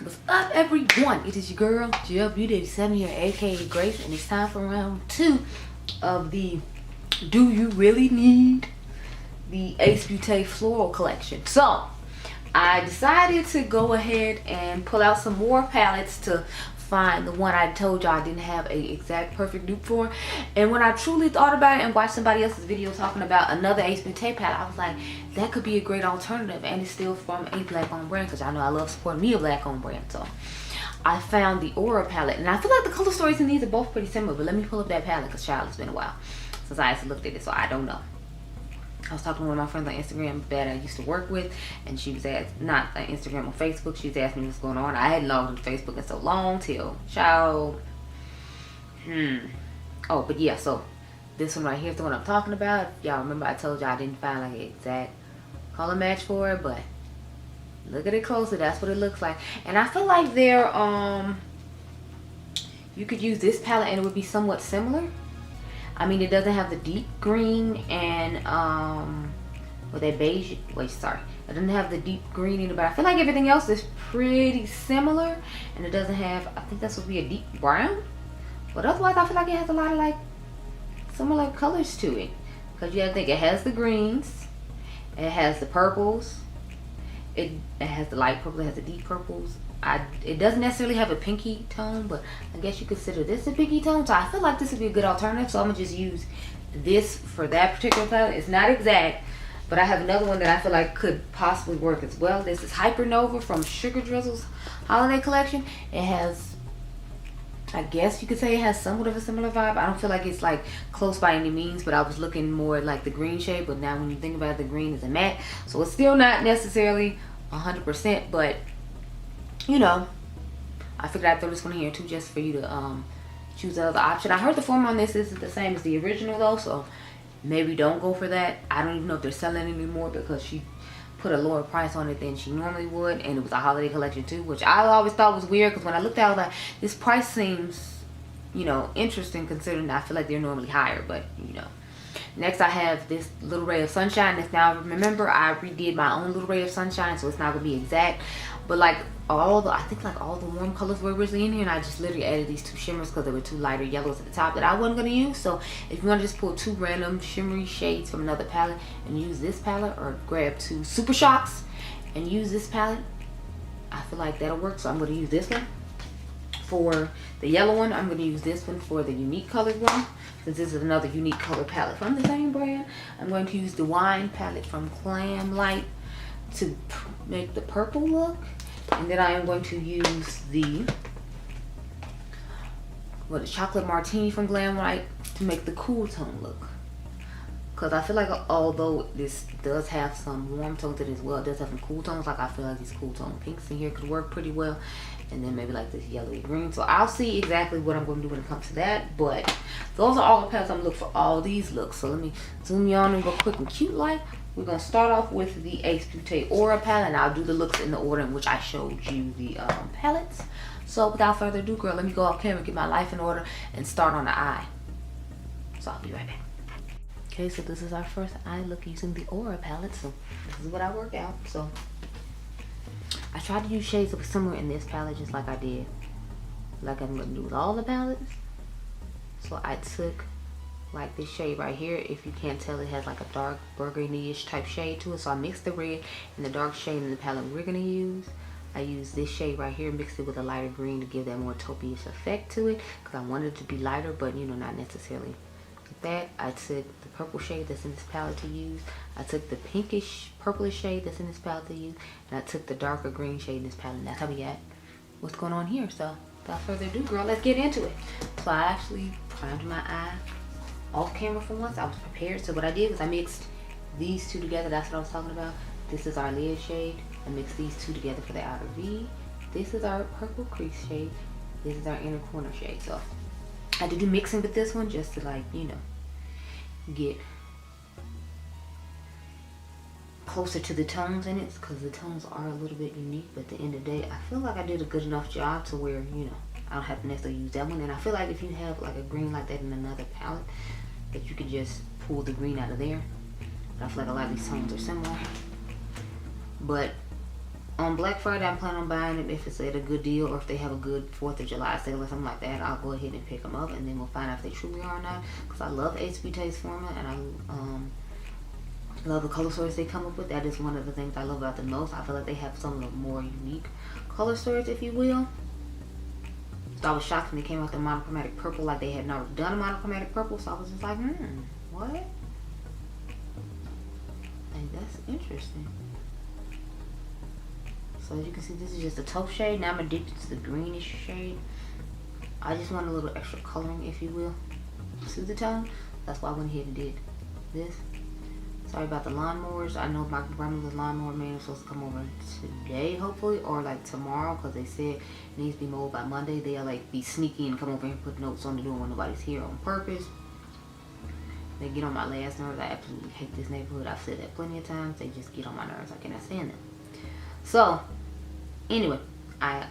What's up, everyone? It is your girl, Beaute87 here, aka Grace, and it's time for round 2 of the Do You Really Need the Ace Beaute Floral collection. So, I decided to go ahead and pull out some more palettes to find the one I told y'all I didn't have a exact perfect dupe for. And when I truly thought about it and watched somebody else's video talking about another Ace Beaute palette, I was like, that could be a great alternative, and it's still from a black owned brand, because I know I love supporting me a black owned brand. So I found the Aura palette, and I feel like the color stories in these are both pretty similar, but let me pull up that palette, because child, it's been a while since I actually looked at it, so I don't know. I was talking to one of my friends on Instagram that I used to work with, and she was not on Instagram, on Facebook. She was asking me what's going on. I hadn't logged into Facebook in so long till child. Oh, but yeah, so this one right here is the one I'm talking about. Y'all remember I told y'all I didn't find like an exact color match for it, but look at it closer. That's what it looks like. And I feel like they're you could use this palette and it would be somewhat similar. I mean, it doesn't have the deep green and with that beige, wait, sorry, it doesn't have the deep green in it, but I feel like everything else is pretty similar. And it doesn't have, I think this would be a deep brown, but otherwise I feel like it has a lot of like similar colors to it, because you have to think it has the greens, it has the purples, it has the light purple, it has the deep purples. It doesn't necessarily have a pinky tone, but I guess you consider this a pinky tone, so I feel like this would be a good alternative. So I'm gonna just use this for that particular palette. It's not exact, but I have another one that I feel like could possibly work as well. This is Hypernova from Sugar Drizzle's holiday collection. It has, I guess you could say it has somewhat of a similar vibe. I don't feel like it's like close by any means, but I was looking more like the green shade, but now when you think about it, the green is a matte, so it's still not necessarily 100%, but you know, I figured I'd throw this one here too, just for you to choose the other option. I heard the formula on this isn't the same as the original though, so maybe don't go for that. I don't even know if they're selling it anymore, because she put a lower price on it than she normally would, and it was a holiday collection too, which I always thought was weird, because when I looked at it, I was like, this price seems, you know, interesting considering I feel like they're normally higher, but you know. Next I have this Little Ray of Sunshine. It's now, remember, I redid my own Little Ray of Sunshine, so it's not gonna be exact, but like I think like all the warm colors were originally in here, and I just literally added these two shimmers because there were two lighter yellows at the top that I wasn't gonna use. So if you want to just pull two random shimmery shades from another palette and use this palette, or grab two Super Shocks and use this palette, I feel like that'll work. So I'm gonna use this one for the yellow one. I'm gonna use this one for the unique colored one, since this is another unique color palette from the same brand. I'm going to use the Wine palette from Glam Light to make the purple look, and then I am going to use the Chocolate Martini from Glam Light to make the cool tone look, because I feel like although this does have some warm tones in it as well, it does have some cool tones. Like I feel like these cool tone pinks in here could work pretty well, and then maybe like this yellowy green. So I'll see exactly what I'm going to do when it comes to that, but those are all the palettes I'm looking for all these looks. So let me zoom you on and go quick and cute like. We're going to start off with the Ace Beaute Aura palette, and I'll do the looks in the order in which I showed you the palettes. So without further ado, girl, let me go off camera, get my life in order, and start on the eye. So I'll be right back. Okay, so this is our first eye look using the Aura palette. So this is what I worked out. So I tried to use shades that were similar in this palette, just like I did, like I'm going to do with all the palettes. So I took like this shade right here. If you can't tell, it has like a dark burgundy-ish type shade to it. So I mixed the red and the dark shade in the palette we're going to use. I used this shade right here, mixed it with a lighter green to give that more taupey-ish effect to it, because I wanted it to be lighter, but you know, not necessarily like that. I took the purple shade that's in this palette to use. I took the pinkish purplish shade that's in this palette to use, and I took the darker green shade in this palette, and that's how we got what's going on here. So without further ado, girl, let's get into it. So I actually primed my eye off camera for once. I was prepared. So what I did was I mixed these two together. That's what I was talking about. This is our lid shade. I mixed these two together for the outer V. This is our purple crease shade. This is our inner corner shade. So I had to do mixing with this one just to, like, you know, get closer to the tones in it, because the tones are a little bit unique. But at the end of the day, I feel like I did a good enough job to where, you know, I don't have to necessarily use that one. And I feel like if you have like a green like that in another palette, that you could just pull the green out of there. But I feel like a lot of these tones are similar. But on Black Friday, I'm planning on buying it if it's at a good deal, or if they have a good 4th of July sale or something like that. I'll go ahead and pick them up, and then we'll find out if they truly are or not. Because I love Beaute's formula, and I love the color stories they come up with. That is one of the things I love about them most. I feel like they have some of the more unique color stories, if you will. So I was shocked when they came out with the monochromatic purple, like they had never done a monochromatic purple. So I was just like, what? Like, that's interesting. So as you can see, this is just a taupe shade. Now I'm addicted to the greenish shade. I just want a little extra coloring, if you will, to the tone. That's why I went ahead and did this. Sorry about the lawnmowers. I know my grandmother's lawnmower man is supposed to come over today, hopefully, or like tomorrow, because they said it needs to be mowed by Monday. They'll like be sneaky and come over here and put notes on the door when nobody's here on purpose. They get on my last nerves. I absolutely hate this neighborhood. I've said that plenty of times. They just get on my nerves. I cannot stand them. So anyway, as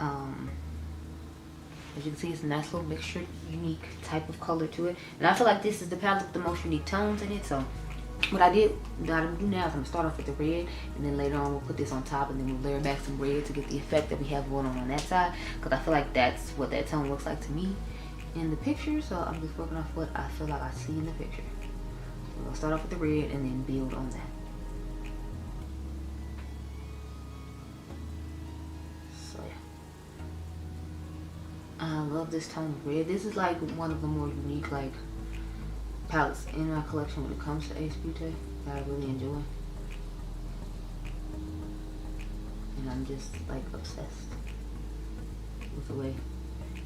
you can see, it's a nice little mixture, unique type of color to it. And I feel like this is the palette with the most unique tones in it. So what I do now is I'm gonna start off with the red, and then later on we'll put this on top, and then we'll layer back some red to get the effect that we have going on that side, because I feel like that's what that tone looks like to me in the picture. So I'm just working off what I feel like I see in the picture. So we'll start off with the red and then build on that. I love this tone of red. This is like one of the more unique like palettes in my collection when it comes to Beaute that I really enjoy. And I'm just like obsessed with the way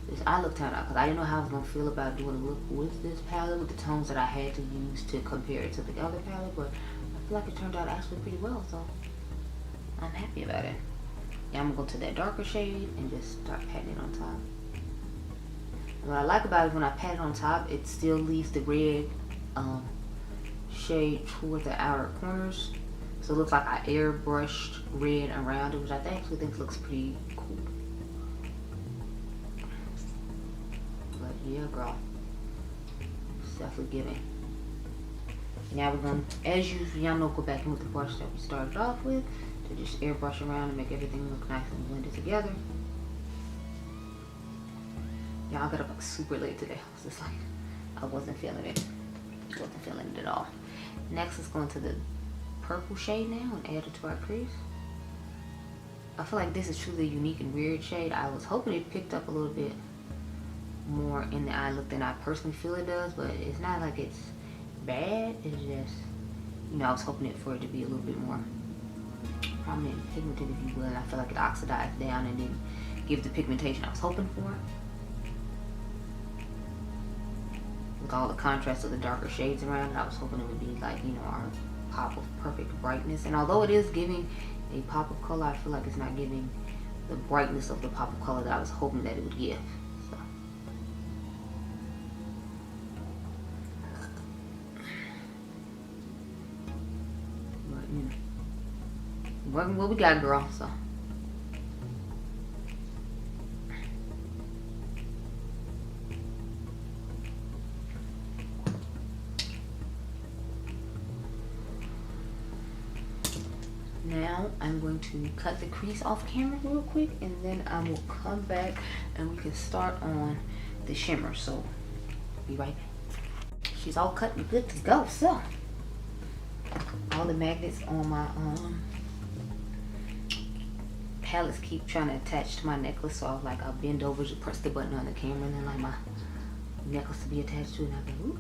this eye look turned out, because I didn't know how I was going to feel about doing a look with this palette, with the tones that I had to use to compare it to the other palette, but I feel like it turned out actually pretty well, so I'm happy about it. Yeah, I'm going to go to that darker shade and just start patting it on top. What I like about it is when I pat it on top, it still leaves the red shade toward the outer corners. So it looks like I airbrushed red around it, which I actually think looks pretty cool. But yeah, girl, it's definitely giving. Now we're going to, as usual, y'all know, go back in with the brush that we started off with to just airbrush around and make everything look nice and blended together. Yeah, I got up like super late today. I was just like, I wasn't feeling it. Wasn't feeling it at all. Next is going to the purple shade now and add it to our crease. I feel like this is truly a unique and weird shade. I was hoping it picked up a little bit more in the eye look than I personally feel it does, but it's not like it's bad. It's just, you know, I was hoping for it to be a little bit more prominent and pigmented, if you will. And I feel like it oxidized down and didn't give the pigmentation I was hoping for. With all the contrast of the darker shades around it, I was hoping it would be like, you know, our pop of perfect brightness. And although it is giving a pop of color, I feel like it's not giving the brightness of the pop of color that I was hoping that it would give. So. But, you know, working what we got, girl. So. Now I'm going to cut the crease off camera real quick, and then I will come back and we can start on the shimmer. So be right back. She's all cut and good to go. So all the magnets on my palettes keep trying to attach to my necklace, so I was like, I'll bend over to press the button on the camera and then like my necklace to be attached to it, and I'll go, ooh.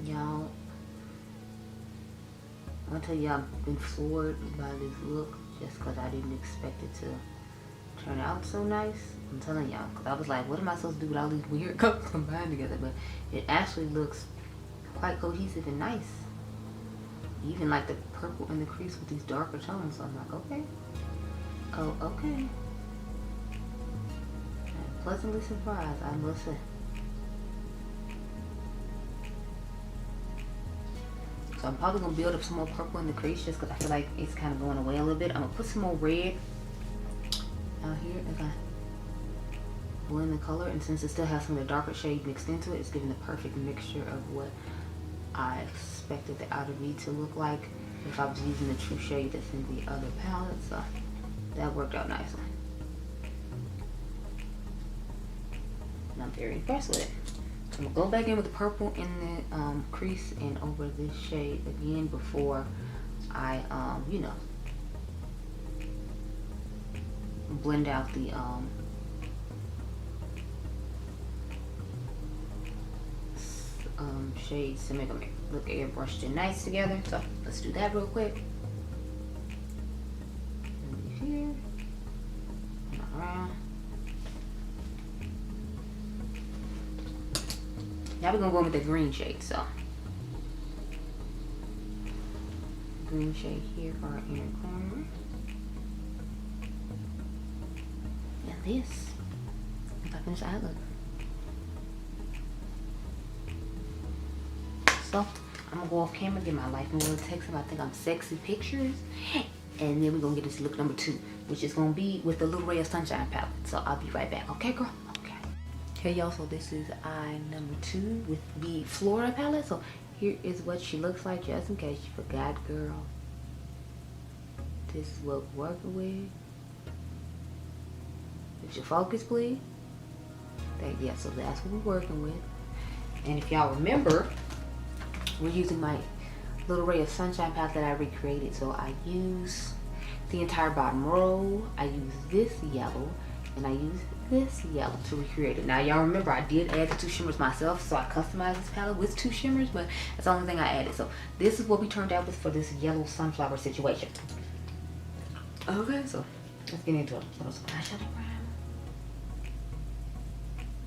Y'all, I'll tell you, I've been floored by this look just because I didn't expect it to turn out so nice. I'm telling y'all, because I was like, what am I supposed to do with all these weird colors combined together? But it actually looks quite cohesive and nice. Even like the purple in the crease with these darker tones. So I'm like, okay. Oh, okay. I'm pleasantly surprised, I must say. So I'm probably gonna build up some more purple in the crease just because I feel like it's kind of going away a little bit. I'm gonna put some more red out here as I blend the color, and since it still has some of the darker shade mixed into it, it's giving the perfect mixture of what I expected the outer V to look like if I was using the true shade that's in the other palette. So that worked out nicely. And I'm very impressed with it. So I'm gonna go back in with the purple in the crease and over this shade again before I, you know, blend out the shades to make them look airbrushed and nice together. So let's do that real quick. Here, around. Now we're gonna go in with the green shade. So green shade here for our inner corner. And this is our finished eye look. So I'm gonna go off camera, get my life and little text about I think I'm sexy pictures, and then we're gonna get into look number 2, which is gonna be with the Little Ray of Sunshine palette. So I'll be right back. Okay, girl? Okay. Hey y'all, so this is eye number 2 with the Floral palette. So here is what she looks like, just in case you forgot, girl. This is what we're working with. Is your focus, please? Yeah, so that's what we're working with. And if y'all remember, we're using my Little Ray of Sunshine palette that I recreated. So I use the entire bottom row, I use this yellow, and I use this yellow to recreate it. Now y'all remember I did add the 2 shimmers myself, so I customized this palette with 2 shimmers, but that's the only thing I added. So this is what we turned out with for this yellow sunflower situation. Okay, so let's get into it. So let's eyeshadow primer.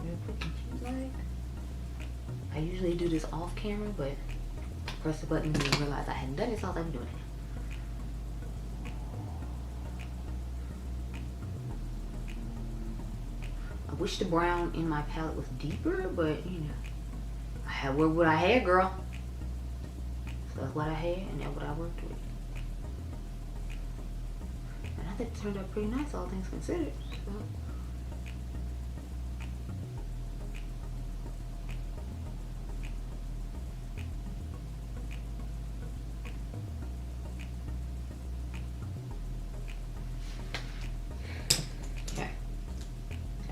Real quick and like. I usually do this off camera, but press the button and realize I hadn't done it, so I was like, I'm doing it. I wish the brown in my palette was deeper, but you know, I had what I had, girl. So that's what I had, and that's what I worked with. And I think it turned out pretty nice, all things considered. So.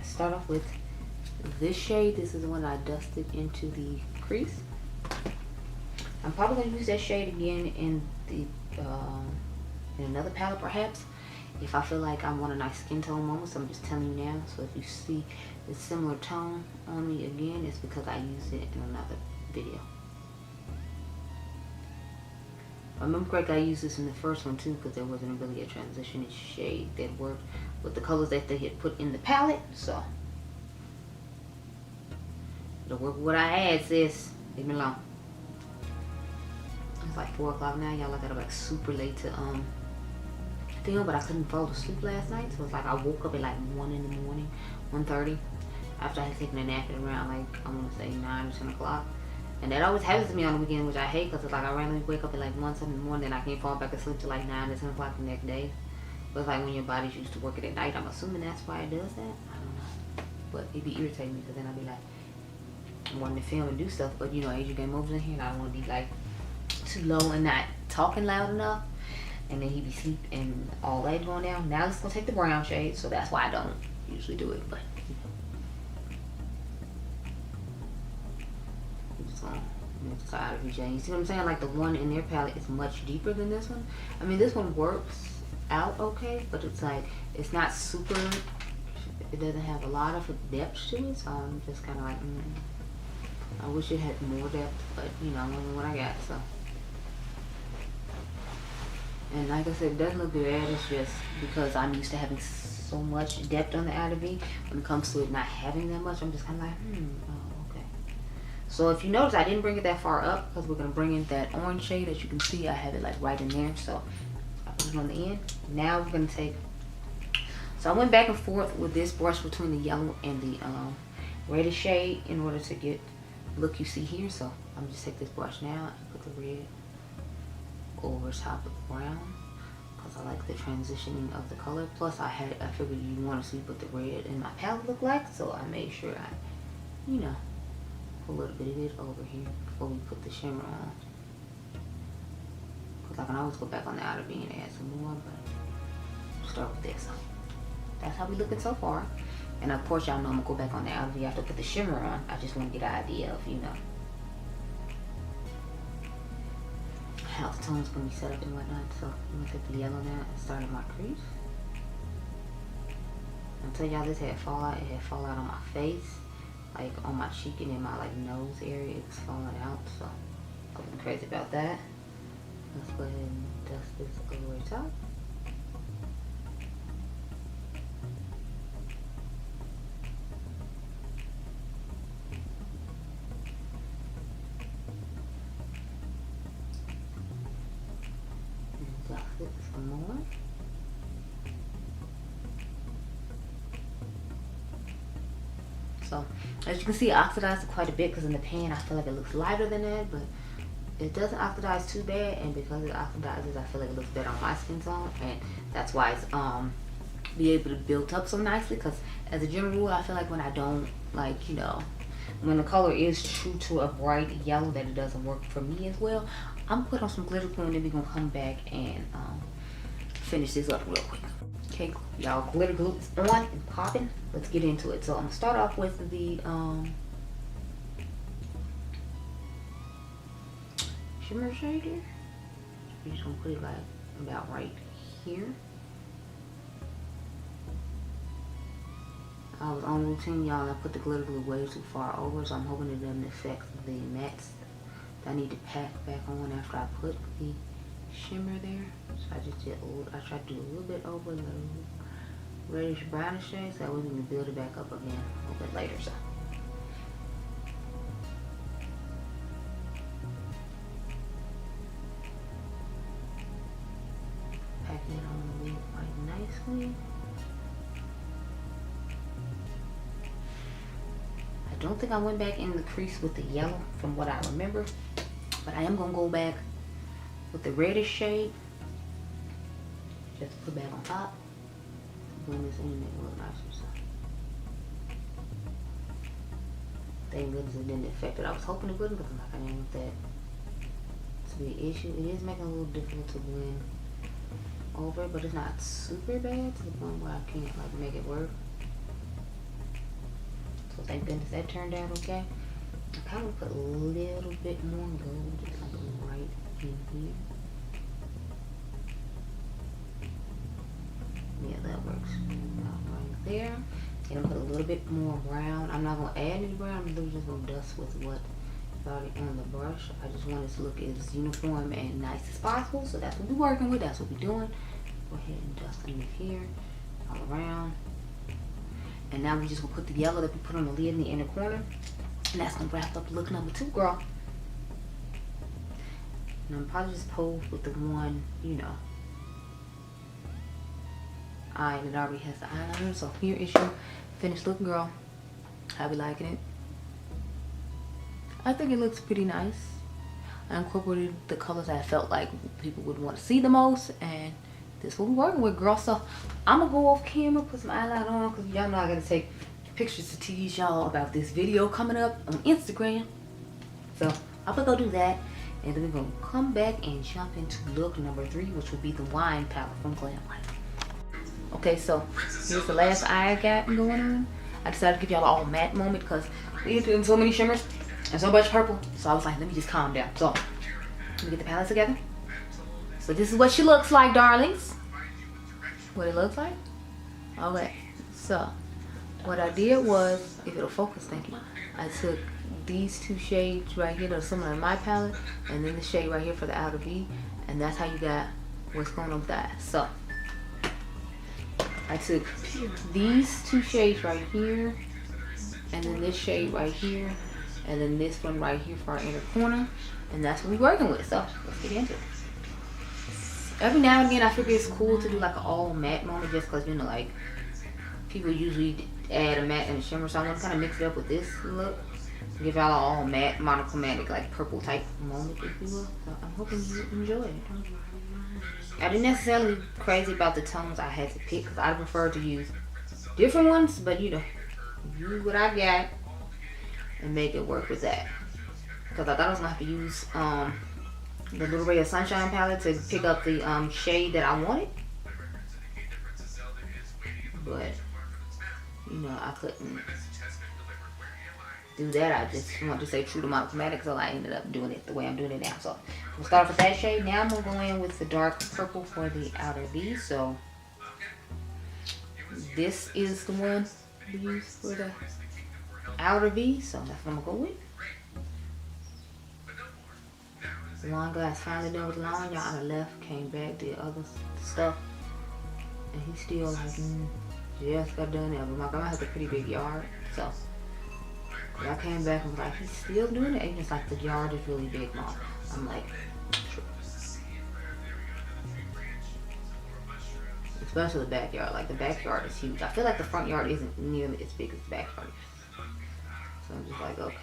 Start off with this shade. This is the one I dusted into the crease. I'm probably going to use that shade again in the in another palette perhaps if I feel like I want a nice skin tone moment. So I'm just telling you now. So if you see this similar tone on me again, it's because I used it in another video. If I remember correctly, I used this in the first one too because there wasn't really a transition shade that worked with the colors that they had put in the palette. So it'll work with what I had, sis. Leave me alone. It's like 4 o'clock now, y'all. I got up like super late to film, but I couldn't fall asleep last night. So it's like I woke up at like 1 in the morning, 1:30, after I had taken a nap at around like, I want to say 9 or 10 o'clock. And that always happens to me on the weekend, which I hate because it's like I randomly wake up at like 1 something in the morning and I can't fall back asleep till like 9 or 10 o'clock the next day. But it's like when your body's used to working at night. I'm assuming that's why it does that. I don't know. But it'd be irritating me because then I'd be like wanting to film and do stuff. But you know, Adriangameover's in here and I don't want to be like too low and not talking loud enough. And then he'd be asleep and all that going down. Now let's go take the brown shade. So that's why I don't usually do it. But you know. You see what I'm saying? Like the one in their palette is much deeper than this one. I mean, this one works out okay, but it's like it's not super. It doesn't have a lot of depth to it, so I'm just kind of like, I wish it had more depth, but you know, I'm loving what I got. So, and like I said, it doesn't look bad. It's just because I'm used to having so much depth on the outer V. When it comes to it not having that much, I'm just kind of like, So if you notice, I didn't bring it that far up because we're going to bring in that orange shade. As you can see, I have it like right in there. So I put it on the end. Now we're going to take, so I went back and forth with this brush between the yellow and the reddish shade in order to get the look you see here. So I'm just take this brush now and put the red over top of brown because I like the transitioning of the color. Plus I figured you want to see what the red in my palette look like, so I made sure I, you know, put a little bit of it over here before we put the shimmer on. Because I can always go back on the outer V and add some more, but start with this. That's how we looking so far. And of course y'all know I'm gonna go back on the outer V after I put the shimmer on. I just want to get an idea of, you know, how the tone's gonna be set up and whatnot. So I'm gonna take the yellow now and start in my crease. I'll tell y'all this had fallout. It had fallout on my face, like on my cheek and in my like nose area. It was falling out, so I wasn't crazy about that. Let's go ahead and dust this over the top. And dust it some more. So as you can see, it oxidized quite a bit because in the pan I feel like it looks lighter than that, but it doesn't oxidize too bad, and because it oxidizes, I feel like it looks better on my skin tone, and that's why it's be able to build up so nicely. Because as a general rule, I feel like when I don't, like, you know, when the color is true to a bright yellow, that it doesn't work for me as well. I'm gonna put on some glitter glue and then we're gonna come back and finish this up real quick. Okay, y'all, glitter glue is on and popping. Let's get into it. So I'm gonna start off with the shimmer shade here. We're just gonna put it like about right here. I was on routine, y'all, and I put the glitter glue way too far over, so I'm hoping it doesn't affect the mattes that I need to pack back on after I put the shimmer there. So I just did I tried to do a little bit over the reddish brownish shade, so that way we can build it back up again a little bit later. So packing it on the lid quite nicely. I don't think I went back in the crease with the yellow from what I remember, but I am gonna go back with the reddish shade, just put back on top, blend this in and make it look nicer. So thank goodness it didn't affect it. I was hoping it wouldn't, because I didn't want that to be an issue. It is making it a little difficult to blend over, but it's not super bad to the point where I can't like make it work. So thank goodness that turned out okay. I kind of put a little bit more gold, just like right in here. Yeah, that works right there. And I'm gonna put a little bit more brown. I'm not gonna add any brown. I'm literally just gonna dust with what's already on the brush. I just want it to look as uniform and nice as possible. So that's what we're working with. That's what we're doing. Go ahead and dust underneath here, all around. And now we're just gonna put the yellow that we put on the lid in the inner corner. And that's gonna wrap up look number 2, girl. And I'm probably just pose with the one, you know, eye that already has the eyeliner. So here is your finished look, girl. How we liking it? I think it looks pretty nice. I incorporated the colors I felt like people would want to see the most, and this is what we're working with, girl. So I'm gonna go off camera, put some eyeliner on, because y'all know I gotta take pictures to tease y'all about this video coming up on Instagram. So I'm gonna go do that, and then we're gonna come back and jump into look number 3, which will be the wine palette from Glam Life. Okay, so here's the last eye I got going on. I decided to give y'all all matte moment because we're doing so many shimmers and so much purple. So I was like, let me just calm down. So let me get the palette together. So this is what she looks like, darlings. What it looks like? Okay, so what I did was, if it'll focus, thank you. I took these 2 shades right here that are similar to my palette, and then the shade right here for the outer V, and that's how you got what's going on with that. So I took these 2 shades right here, and then this shade right here, and then this one right here for our inner corner, and that's what we're working with. So let's get into it. Every now and again I figure it's cool to do like an all matte moment, just because, you know, like people usually add a matte and a shimmer, so I'm gonna kind of mix it up with this look, give y'all an all matte monochromatic like purple type moment, if you will. So I'm hoping you enjoy it. I didn't necessarily crazy about the tones I had to pick because I prefer to use different ones, but you know, use what I got and make it work with that. Because I thought I was gonna have to use the Little Ray of Sunshine palette to pick up the shade that I wanted, but you know, I couldn't do that. I just wanted to stay true to my chromatic, so I ended up doing it the way I'm doing it now. So we'll start with that shade. Now I'm gonna go in with the dark purple for the outer V. So this is the one we use for the outer V, so that's what I'm gonna go with. The line guy's finally done with the line. Y'all on the left came back, did other stuff, and he's still like, just got done there. But my grandma has a pretty big yard, so I came back and was like, he's still doing it. And it's like, the yard is really big, Mom. I'm like, true. Especially the backyard. Like, the backyard is huge. I feel like the front yard isn't nearly as big as the backyard is. So I'm just like, okay.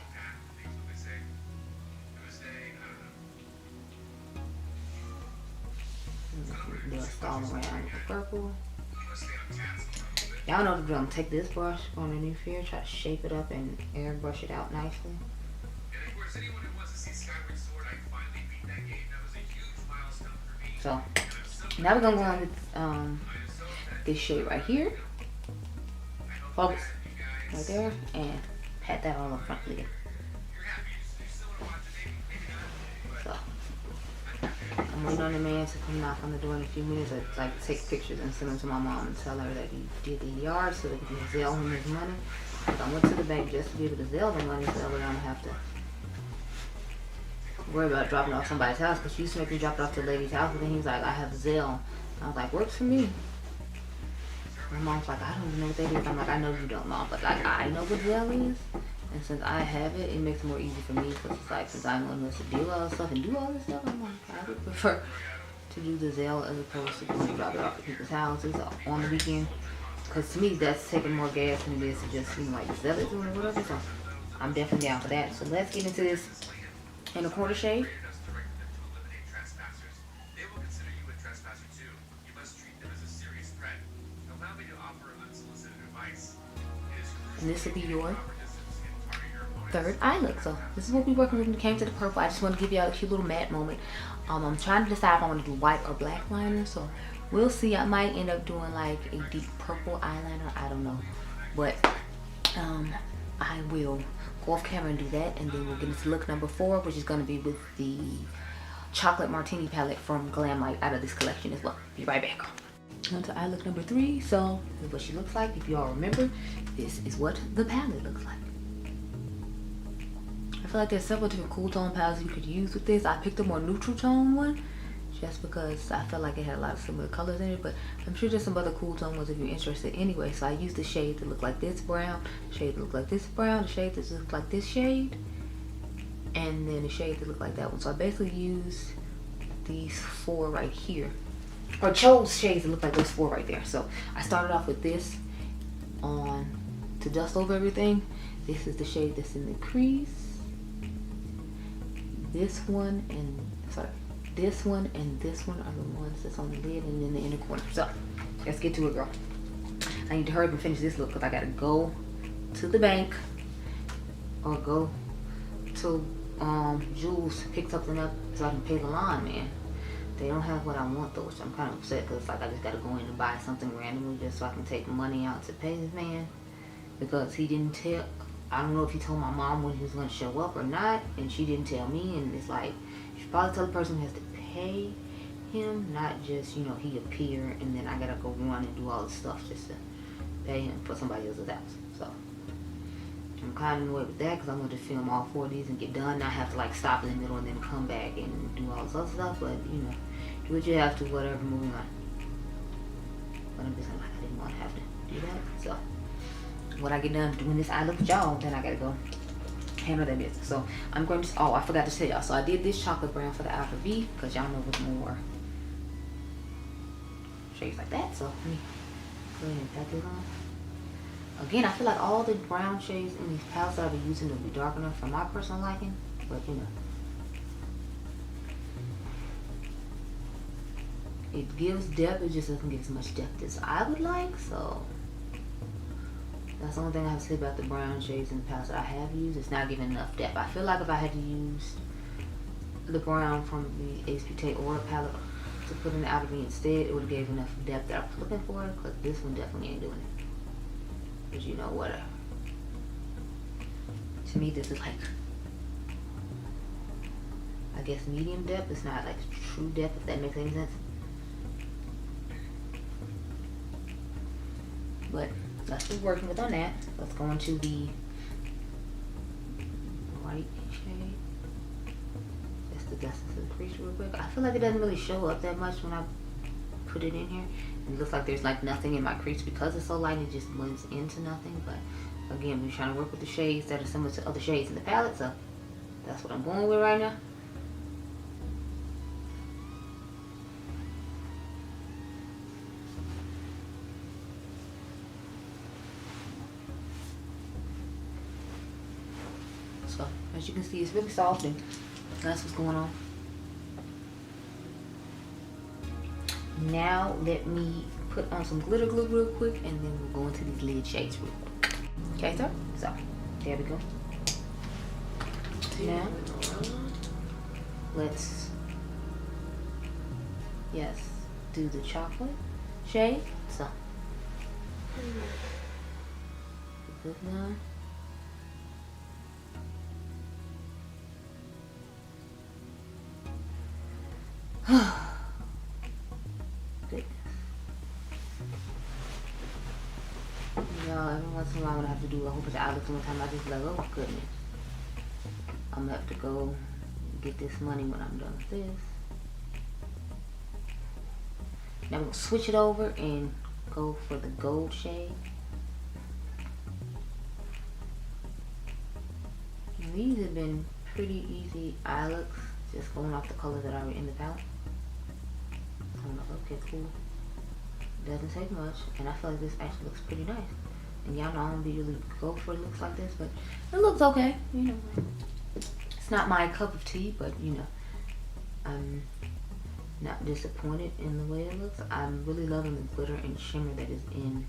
They'll stall around with the purple. Y'all know the drill. Take this brush, go underneath here, try to shape it up and airbrush it out nicely. So now we're gonna go on with this shade right here. Focus right there and pat that on the front lid. So I'm waiting on the man to come knock on the door in a few minutes. I'd like to take pictures and send them to my mom and tell her that he did the yard so that he can Zelle him his money. Because I went to the bank just to be able to Zelle the money so that we don't have to worry about dropping off somebody's house. Because she used to make me drop it off to the lady's house, but then he was like, I have Zelle. And I was like, works for me. My mom's like, I don't even know what that is. I'm like, I know you don't, Mom, but like, I know what Zelle is. And since I have it, it makes it more easy for me because it's like, since I'm one who has to do all this stuff and do all this stuff, I'm like, I would prefer to do the Zelle as opposed to going to drop it off at people's houses on the weekend. Because to me, that's taking more gas than it is to just, you know, like, Zelle it or whatever. So I'm definitely down for that. So let's get into this in a quarter shade. And this will be your third eye look. So this is what we're working with when it came to the purple. I just want to give y'all a cute little matte moment. I'm trying to decide if I want to do white or black liner, so we'll see. I might end up doing like a deep purple eyeliner, I don't know, but I will go off camera and do that, and then we'll get into look number 4, which is going to be with the chocolate martini palette from Glamlight out of this collection as well. Be right back. On to eye look number 3. So this is what she looks like. If you all remember, this is what the palette looks like. I feel like there's several different cool tone palettes you could use with this. I picked a more neutral tone one just because I felt like it had a lot of similar colors in it, but I'm sure there's some other cool tone ones if you're interested anyway. So I used the shade that look like this brown, the shade that look like this brown, the shade that look like this shade, and then the shade that look like that one. So I basically used these 4 right here, or chose shades that look like those 4 right there. So I started off with this on to dust over everything. This is the shade that's in the crease. This one and this one and this one are the ones that's on the lid and in the inner corner. So let's get to it, girl. I need to hurry up and finish this look because I gotta go to the bank or go to Jules, pick something up so I can pay the line, man. They don't have what I want though, which I'm kind of upset because like I just gotta go in and buy something randomly just so I can take money out to pay this man, because he didn't tell. I don't know if he told my mom when he was going to show up or not, and she didn't tell me, and it's like, you should probably tell the person who has to pay him, not just, you know, he appear and then I gotta go run and do all this stuff just to pay him for somebody else's house. So I'm kind of annoyed with that because I wanted to film all 4 of these and get done, not have to like stop in the middle and then come back and do all this other stuff, but you know, do what you have to, whatever, moving on. But I'm just like, I didn't want to have to do that, so when I get done doing this eye look with y'all, then I gotta go handle that business. So I'm going to, oh, I forgot to tell y'all. So I did this chocolate brown for the outer V because y'all know with more shades like that. So let me go ahead and pat this on. Again, I feel like all the brown shades in these palettes that I'll be using will be dark enough for my personal liking, but you know. It gives depth, it just doesn't give as much depth as I would like, so that's the only thing I have to say about the brown shades in the palette that I have used. It's not giving enough depth. I feel like if I had to use the brown from the Beaute Aura palette to put in the outer V instead, it would have gave enough depth that I was looking for, because this one definitely ain't doing it. But you know, whatever. To me, this is like, I guess, medium depth. It's not like true depth, if that makes any sense. But that's what we're working with on that. Let's go into the white shade. Just the dust of the crease real quick. I feel like it doesn't really show up that much when I put it in here. It looks like there's like nothing in my crease because it's so light. It just blends into nothing. But again, we're trying to work with the shades that are similar to other shades in the palette, so that's what I'm going with right now. So as you can see, it's really soft, and that's what's going on. Now let me put on some glitter glue real quick, and then we'll go into these lid shades real quick. Okay, so there we go. Now let's do the chocolate shade. So put this down. Y'all, every once in a while when I have to do a whole bunch of outlooks one time, I just like, oh goodness, I'm gonna have to go get this money when I'm done with this. Now I'm gonna switch it over and go for the gold shade. And these have been pretty easy eye looks, just going off the colors that are in the palette. So I'm like, okay, cool. Doesn't take much, and I feel like this actually looks pretty nice. And y'all know I don't usually go for looks like this, but it looks okay. You know, it's not my cup of tea, but you know, I'm not disappointed in the way it looks. I'm really loving the glitter and shimmer that is in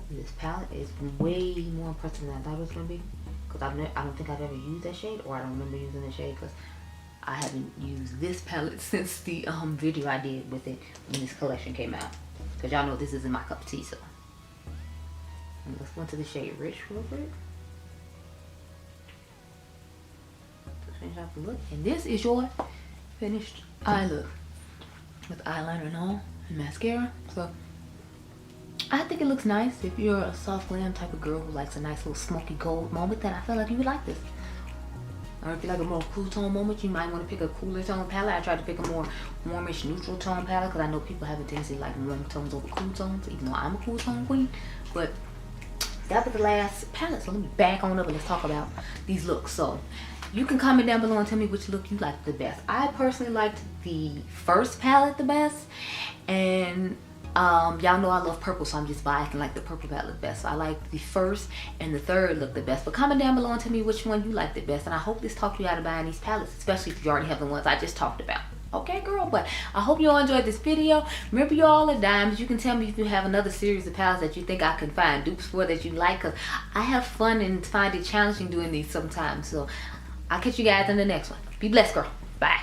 this palette. It's way more impressive than I thought it was gonna be, because I don't think I've ever used that shade, or I don't remember using that shade, because I haven't used this palette since the video I did with it when this collection came out. Because y'all know this isn't my cup of tea, so. And let's go into the shade Rich real quick. To finish off the look. And this is your finished eye look. With eyeliner and all, and mascara. So, I think it looks nice. If you're a soft glam type of girl who likes a nice little smoky gold moment, then I feel like you would like this. Or if you like a more cool tone moment, you might want to pick a cooler tone palette. I tried to pick a more warmish neutral tone palette because I know people have a tendency to like warm tones over cool tones, even though I'm a cool tone queen. But that was the last palette, so let me back on up and let's talk about these looks. So you can comment down below and tell me which look you liked the best. I personally liked the first palette the best, and y'all know I love purple, so I'm just biased and like the purple palette the best. So I like the first and the third look the best. But comment down below and tell me which one you like the best. And I hope this talked you out of buying these palettes, especially if you already have the ones I just talked about. Okay, girl, but I hope you all enjoyed this video. Remember, you all are diamonds. You can tell me if you have another series of palettes that you think I can find dupes for that you like, because I have fun and find it challenging doing these sometimes. So I'll catch you guys in the next one. Be blessed, girl. Bye.